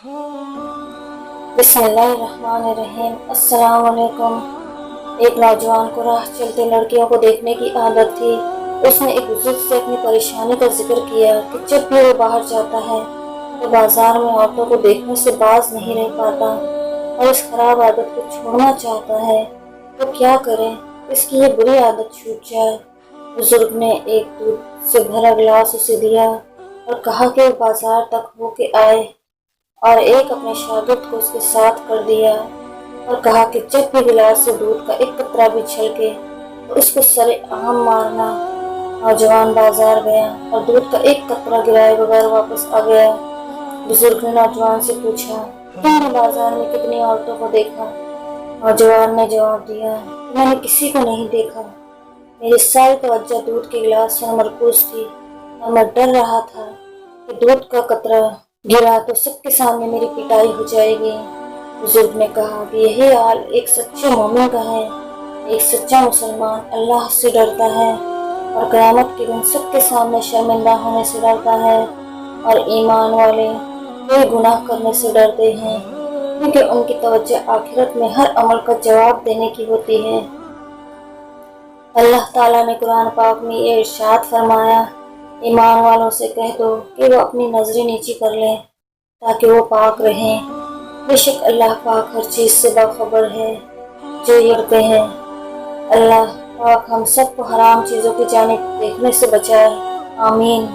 बिस्मिल्लाहिर्रहमानिर्रहीम। अस्सलाम वालेकुम। एक नौजवान को राह चलते लड़कियों को देखने की आदत थी। उसने एक बुजुर्ग से अपनी परेशानी का जिक्र किया कि जब भी वो बाहर जाता है तो बाजार में औरतों को देखने से बाज नहीं रह पाता और इस खराब आदत को छोड़ना चाहता है। तो क्या करे, इसकी ये बुरी आदत छूट जाए। बुजुर्ग ने एक दूध से भरा गिलास उसे दिया और कहा कि वो बाजार तक होके आए और एक अपने शागिर्द को उसके साथ कर दिया और कहा कि जब भी गिलास से दूध का एक कतरा भी छलके तो उसको सरे आम मारना। नौजवान बाजार गया और दूध का एक कतरा गिराए बगैर वापस आ गया। बुजुर्ग ने नौजवान से पूछा, तुमने बाजार में कितनी औरतों को देखा? नौजवान ने जवाब दिया, मैंने किसी को नहीं देखा। मेरी सारी तवज्जो दूध के गिलास पर मरकूज थी और मैं डर रहा था कि दूध का कतरा गिरा तो सबके सामने मेरी पिटाई हो जाएगी। बुजुर्ग ने कहा कि यही हाल एक सच्चे मोमिन का है। एक सच्चा मुसलमान अल्लाह से डरता है और क़यामत के दिन सबके सामने शर्मिंदा होने से डरता है और ईमान वाले कोई गुनाह करने से डरते हैं क्योंकि उनकी तवज्जो आखिरत में हर अमल का जवाब देने की होती है। अल्लाह ताला ने कुरान पाक में ये इरशाद फरमाया, ईमान वालों से कह दो कि वो अपनी नजरें नीची कर लें ताकि वो पाक रहें। बेशक अल्लाह पाक हर चीज़ से बाखबर है। जो डरते हैं, अल्लाह पाक हम सबको हराम चीज़ों की जानिब देखने से बचाए। आमीन।